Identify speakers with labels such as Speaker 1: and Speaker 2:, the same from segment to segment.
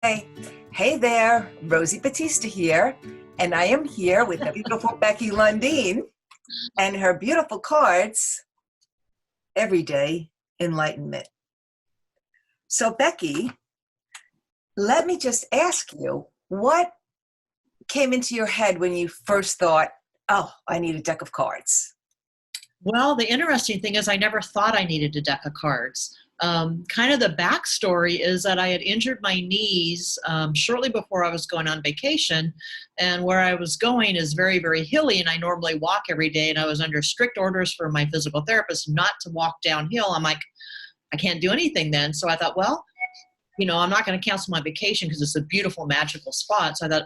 Speaker 1: Hey, hey there, Rosie Batista here, and I am here with the beautiful Becky Lundin and her beautiful cards, Everyday Enlightenment. So, Becky, let me just ask you, what came into your head when you first thought, oh, I need a deck of cards?
Speaker 2: Well, the interesting thing is I never thought I needed a deck of cards. Kind of the backstory is that I had injured my knees shortly before I was going on vacation, and where I was going is very, very hilly, and I normally walk every day, and I was under strict orders from my physical therapist not to walk downhill. I'm like, I can't do anything then. So I thought, well, I'm not going to cancel my vacation because it's a beautiful, magical spot. So I thought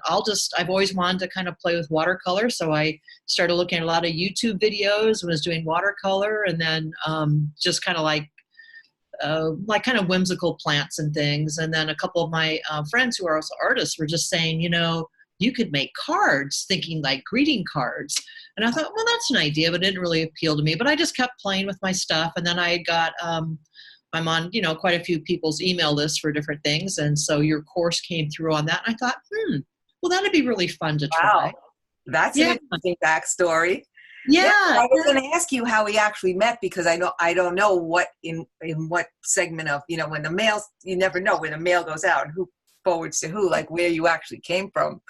Speaker 2: I've always wanted to kind of play with watercolor. So I started looking at a lot of YouTube videos, was doing watercolor, and then just kind of like kind of whimsical plants and things. And then a couple of my friends who are also artists were just saying, you could make cards, thinking like greeting cards. And I thought, well, that's an idea, but it didn't really appeal to me. But I just kept playing with my stuff. And then I got, I'm on, quite a few people's email lists for different things. And so your course came through on that. And I thought, well, that'd be really fun to try.
Speaker 1: Wow, that's an
Speaker 2: Yeah.
Speaker 1: interesting backstory.
Speaker 2: Yeah.
Speaker 1: I was going to ask you how we actually met because I don't know what in what segment of when the mail, you never know when the mail goes out and who forwards to who, like where you actually came from.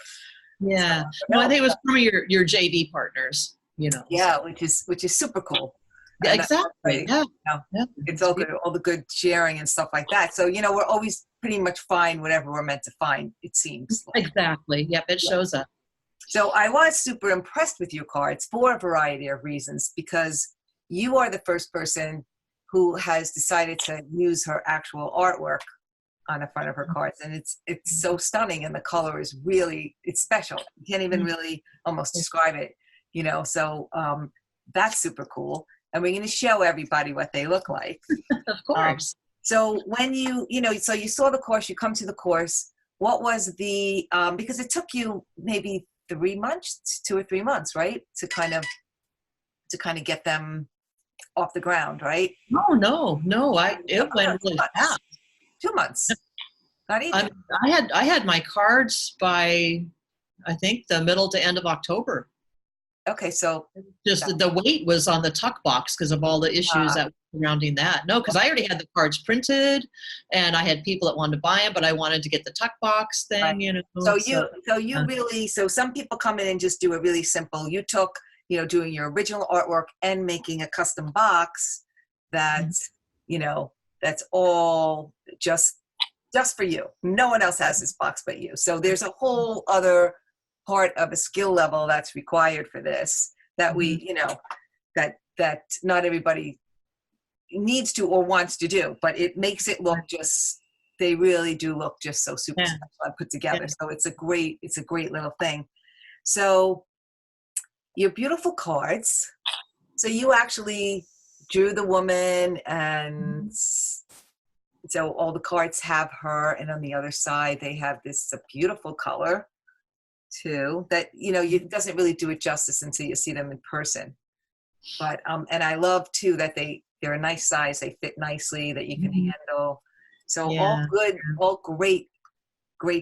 Speaker 2: Yeah.
Speaker 1: So,
Speaker 2: Well, I think it was from your JV partners,
Speaker 1: yeah,
Speaker 2: so.
Speaker 1: which is super cool.
Speaker 2: Yeah,
Speaker 1: And that's
Speaker 2: exactly.
Speaker 1: great.
Speaker 2: Yeah. Yeah.
Speaker 1: It's all good, all the good sharing and stuff like that. So we're always pretty much find whatever we're meant to find. It seems like.
Speaker 2: Exactly. Yep. It shows up.
Speaker 1: So I was super impressed with your cards for a variety of reasons because you are the first person who has decided to use her actual artwork on the front of her cards, and it's so stunning, and the color is really, it's special. You can't even really almost describe it, So that's super cool, and we're going to show everybody what they look like.
Speaker 2: Of course.
Speaker 1: So when so you saw the course, you come to the course. What was the because it took you maybe 3 months, 2 or 3 months, right? To kind of get them off the ground, right?
Speaker 2: No. It went really fast.
Speaker 1: 2 months. Not even.
Speaker 2: I had my cards by, I think, the middle to end of October.
Speaker 1: Okay, so
Speaker 2: Just the weight was on the tuck box because of all the issues that were surrounding that. No, because I already had the cards printed, and I had people that wanted to buy them, but I wanted to get the tuck box thing,
Speaker 1: right. So you really, so some people come in and just do a really simple. You took, doing your original artwork and making a custom box that, that's all just for you. No one else has this box but you. So there's a whole other part of a skill level that's required for this that we, that not everybody needs to or wants to do, but it makes it look just, they really do look just so super special and put together. So it's a great little thing. So your beautiful cards. So you actually drew the woman, and so all the cards have her, and on the other side they have this a beautiful color too that it doesn't really do it justice until you see them in person. But and I love too that they're a nice size, they fit nicely, that you can handle. So all good, all great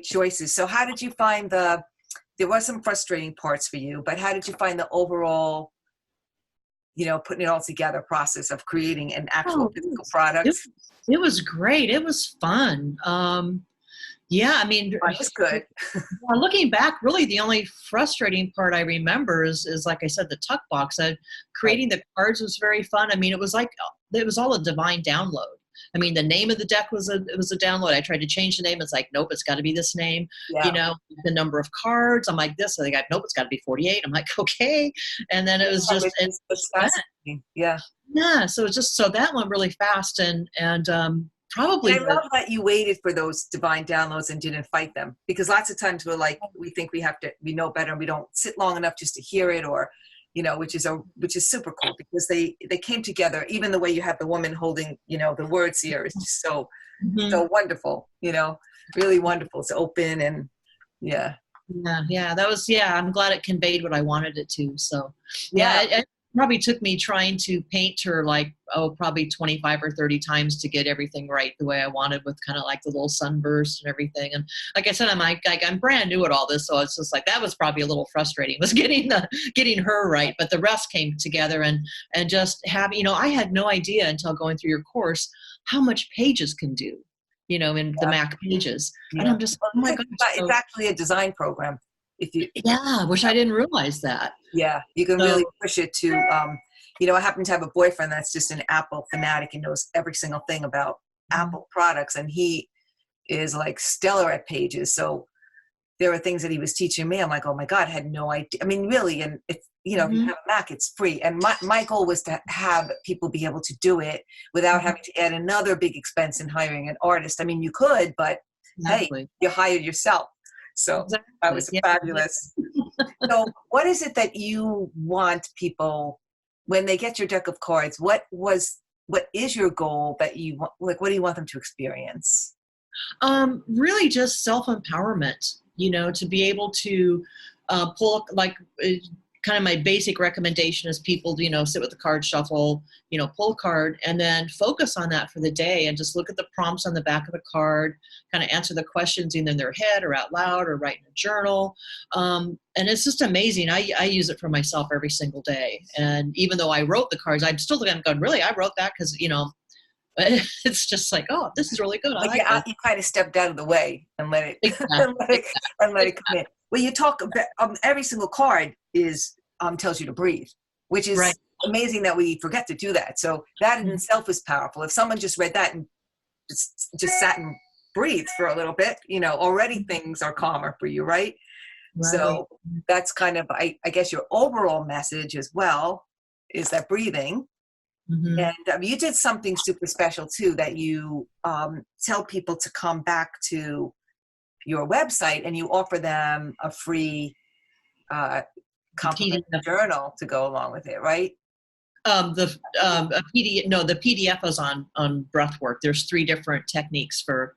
Speaker 1: choices. So how did you find there were some frustrating parts for you, but how did you find the overall putting it all together process of creating an actual physical product?
Speaker 2: It was great. It was fun. Yeah, I mean,
Speaker 1: It's good.
Speaker 2: Looking back, really the only frustrating part I remember is like I said, the tuck box. Creating the cards was very fun. I mean, it was all a divine download. I mean, the name of the deck was a download. I tried to change the name. It's like, nope, it's got to be this name.
Speaker 1: Yeah.
Speaker 2: The number of cards. I'm like this. So they got, nope, it's got to be 48. I'm like, okay. And then it was just,
Speaker 1: it's fascinating. Yeah.
Speaker 2: Yeah. So it's just, so that went really fast, and probably.
Speaker 1: And I love that you waited for those divine downloads and didn't fight them, because lots of times we think we know better and we don't sit long enough just to hear it, or which is super cool, because they came together. Even the way you have the woman holding the words here is just so wonderful, really wonderful. It's open, and
Speaker 2: that was I'm glad it conveyed what I wanted it to. So yeah. probably took me trying to paint her like, probably 25 or 30 times to get everything right the way I wanted, with kind of like the little sunburst and everything. And like I said, I'm brand new at all this. So it's just like, that was probably a little frustrating, was getting her right. But the rest came together, and just having, I had no idea until going through your course how much Pages can do, in the Mac Pages. And
Speaker 1: Yeah.
Speaker 2: I'm just, oh my gosh.
Speaker 1: It's actually a design program.
Speaker 2: Yeah, wish I didn't realize that.
Speaker 1: Yeah, you can really push it to, I happen to have a boyfriend that's just an Apple fanatic and knows every single thing about Apple products. And he is like stellar at Pages. So there were things that he was teaching me. I'm like, oh my God, I had no idea. I mean, really. And if you have a Mac, it's free. And my goal was to have people be able to do it without having to add another big expense in hiring an artist. I mean, you could, but hey, you hired yourself. So that was fabulous. So what is it that you want people, when they get your deck of cards, what is your goal that you want, like, what do you want them to experience?
Speaker 2: Really just self-empowerment, to be able to pull, like, kind of my basic recommendation is people, sit with the card shuffle, pull a card and then focus on that for the day, and just look at the prompts on the back of the card, kind of answer the questions either in their head or out loud or write in a journal. And it's just amazing. I use it for myself every single day. And even though I wrote the cards, I'm still looking, I'm going, really, I wrote that? Because, it's just like, oh, this is really good. I like
Speaker 1: you kind of stepped out of the way and let it,
Speaker 2: exactly.
Speaker 1: let it come in. Well, you talk about, every single card is tells you to breathe, which is amazing that we forget to do that. So that in itself is powerful. If someone just read that and just sat and breathed for a little bit, already things are calmer for you, right? So that's kind of, I guess, your overall message as well, is that breathing. And you did something super special too, that you tell people to come back to your website and you offer them a free compliment journal to go along with it, right?
Speaker 2: The PDF is on breath work. There's 3 different techniques for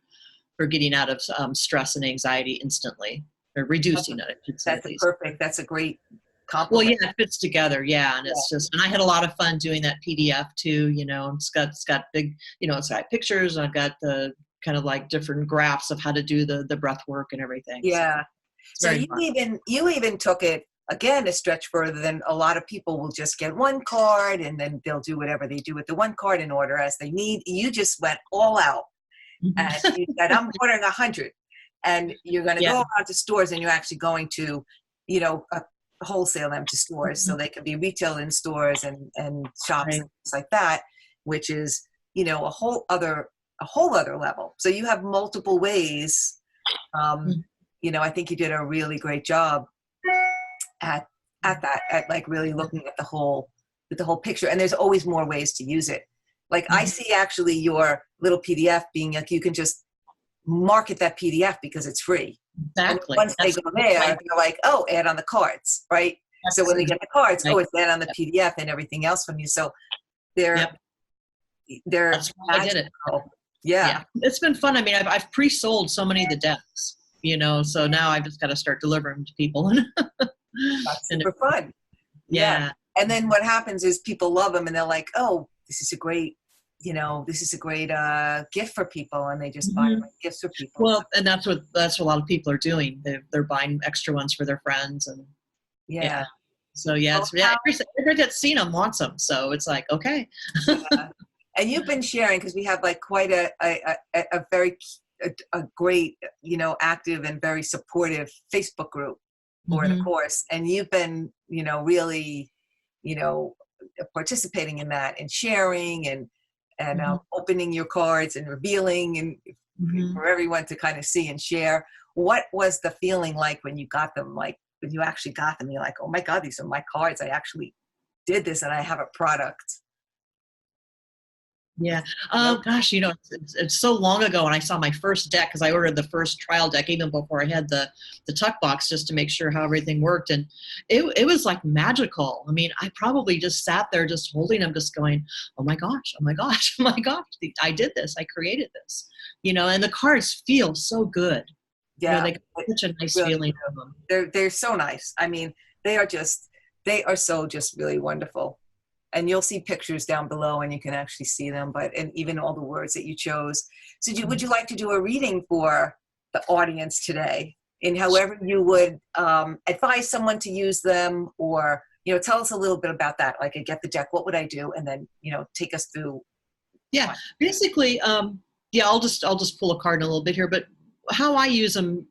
Speaker 2: getting out of stress and anxiety instantly, or reducing it.
Speaker 1: That's perfect. That's a great compliment.
Speaker 2: Well, yeah, it fits together. Yeah. And it's just, and I had a lot of fun doing that PDF too, it's got big, it's got pictures, and I've got the kind of like different graphs of how to do the breath work and everything.
Speaker 1: Yeah. So you even took it, again, a stretch further than a lot of people will just get one card and then they'll do whatever they do with the one card in order as they need. You just went all out and you said, I'm ordering 100, and you're going to go around to stores, and you're actually going to, wholesale them to stores so they can be retailed in stores and shops and things like that, which is, a whole other level. So you have multiple ways. I think you did a really great job at that, at like really looking at the whole picture. And there's always more ways to use it. Like I see actually your little PDF being like, you can just market that PDF because it's free.
Speaker 2: Exactly.
Speaker 1: And once they go there, they're like, oh, add on the cards, right? So when they get the cards, it's add on the PDF and everything else from you. So they're
Speaker 2: That's why I did it. Yeah. It's been fun. I mean, I've pre-sold so many of the decks, so now I've just got to start delivering them to people.
Speaker 1: That's super fun. Yeah. And then what happens is people love them and they're like, oh, this is a great gift for people, and they just buy gifts for people.
Speaker 2: Well, and that's what a lot of people are doing. They're buying extra ones for their friends, and So everybody that's seen them wants them. So it's like, okay.
Speaker 1: And you've been sharing, because we have like quite a very great, active and very supportive Facebook group for the course, and you've been, really, participating in that and sharing and opening your cards and revealing and for everyone to kind of see and share. What was the feeling like when you got them? Like when you actually got them, you're like, oh my God, these are my cards. I actually did this and I have a product.
Speaker 2: Yeah. Oh gosh, it's so long ago when I saw my first deck, because I ordered the first trial deck even before I had the tuck box, just to make sure how everything worked. And it was like magical. I mean, I probably just sat there just holding them, just going, oh my gosh, oh my gosh, oh my gosh, I did this. I created this, and the cards feel so good.
Speaker 1: Yeah.
Speaker 2: They got such a nice feeling of them.
Speaker 1: They're so nice. I mean, they are so just really wonderful. and you'll see pictures down below and you can actually see them, and even all the words that you chose. So would you like to do a reading for the audience today in however you would advise someone to use them, or, tell us a little bit about that. Like, I get the deck, what would I do? And then, take us through.
Speaker 2: Yeah, basically, I'll just pull a card in a little bit here, but how I use them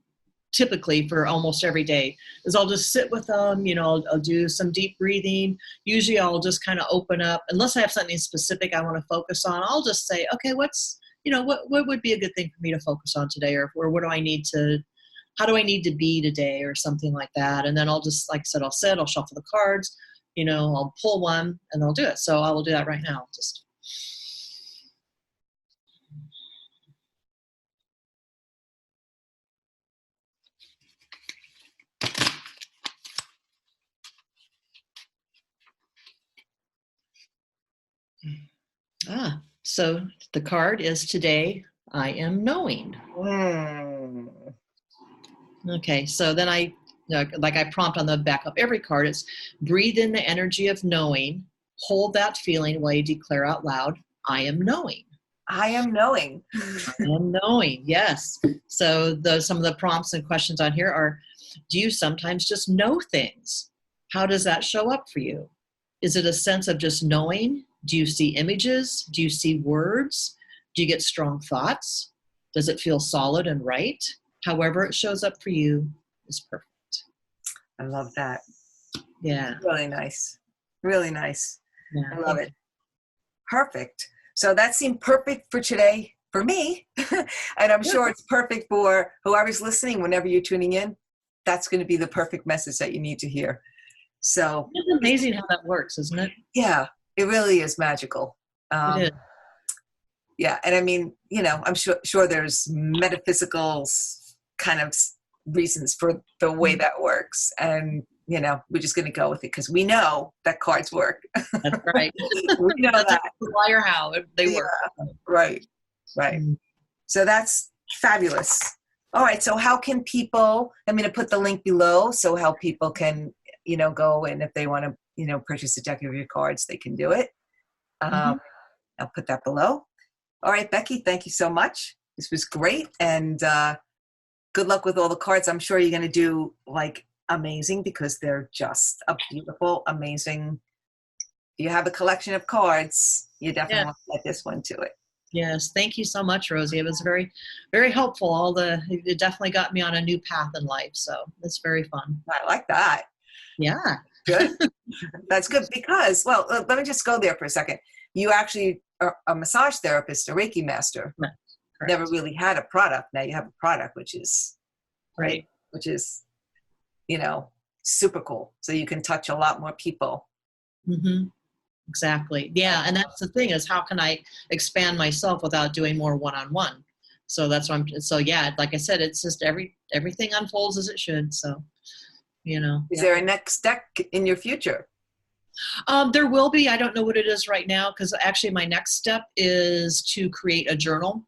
Speaker 2: typically for almost every day is I'll just sit with them, I'll do some deep breathing. Usually I'll just kind of open up, unless I have something specific I want to focus on. I'll just say, okay, what would be a good thing for me to focus on today? Or how do I need to be today, or something like that. And then I'll just, like I said, I'll shuffle the cards, I'll pull one and I'll do it. So I will do that right now. So the card is today, I am knowing. Okay, so then I prompt on the back of every card, it's breathe in the energy of knowing, hold that feeling while you declare out loud, I am knowing.
Speaker 1: I am knowing.
Speaker 2: I am knowing, yes. So some of the prompts and questions on here are, do you sometimes just know things? How does that show up for you? Is it a sense of just knowing? Do you see images? Do you see words? Do you get strong thoughts? Does it feel solid and right? However it shows up for you is perfect.
Speaker 1: I love that.
Speaker 2: Yeah.
Speaker 1: Really nice. Really nice.
Speaker 2: Yeah.
Speaker 1: I love it. Perfect. So that seemed perfect for today for me. And I'm sure it's perfect for whoever's listening whenever you're tuning in. That's going to be the perfect message that you need to hear. So
Speaker 2: it's amazing how that works, isn't it?
Speaker 1: Yeah, it really is magical.
Speaker 2: It is.
Speaker 1: Yeah, and I mean, I'm sure there's metaphysical kind of reasons for the way that works, and we're just going to go with it because we know that cards work.
Speaker 2: That's right.
Speaker 1: We know that.
Speaker 2: Why or how they work.
Speaker 1: Right. So that's fabulous. All right. So how can people? I'm going to put the link below, so how people can go, and if they want to purchase a deck of your cards, they can do it. I'll put that below. All right, Becky, thank you so much. This was great, and good luck with all the cards. I'm sure you're going to do amazing, because they're just a beautiful, amazing. If you have a collection of cards, you definitely want to add this one to it.
Speaker 2: Yes, thank you so much, Rosie. It was very, very helpful. It definitely got me on a new path in life, so it's very fun.
Speaker 1: I like that.
Speaker 2: Yeah.
Speaker 1: Good. That's good, because, well, let me just go there for a second. You actually are a massage therapist, a Reiki master.
Speaker 2: Correct.
Speaker 1: Never really had a product. Now you have a product, which is
Speaker 2: right.
Speaker 1: Which is, super cool. So you can touch a lot more people.
Speaker 2: Mm-hmm. Exactly. Yeah. And that's the thing, is how can I expand myself without doing more one-on-one? So that's what like I said, it's just everything unfolds as it should. So,
Speaker 1: Is there a next step in your future?
Speaker 2: There will be. I don't know what it is right now, because actually my next step is to create a journal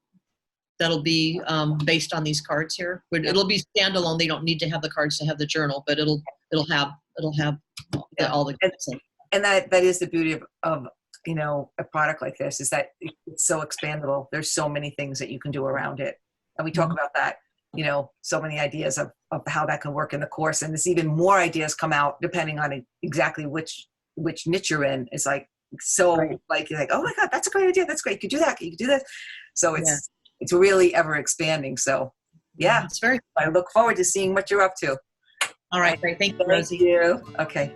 Speaker 2: that'll be based on these cards here. But it'll be standalone. They don't need to have the cards to have the journal, but it'll have all the cards.
Speaker 1: And that is the beauty of a product like this, is that it's so expandable. There's so many things that you can do around it, and we talk about that. So many ideas of how that can work in the course, and there's even more ideas come out depending on exactly which niche you're in. It's you're like, oh my God, that's a great idea. That's great. You could do that. You could do this. So it's really ever expanding. So
Speaker 2: it's very.
Speaker 1: I look forward to seeing what you're up to.
Speaker 2: All right, great. Thank you, Rosie.
Speaker 1: Thank you. Okay.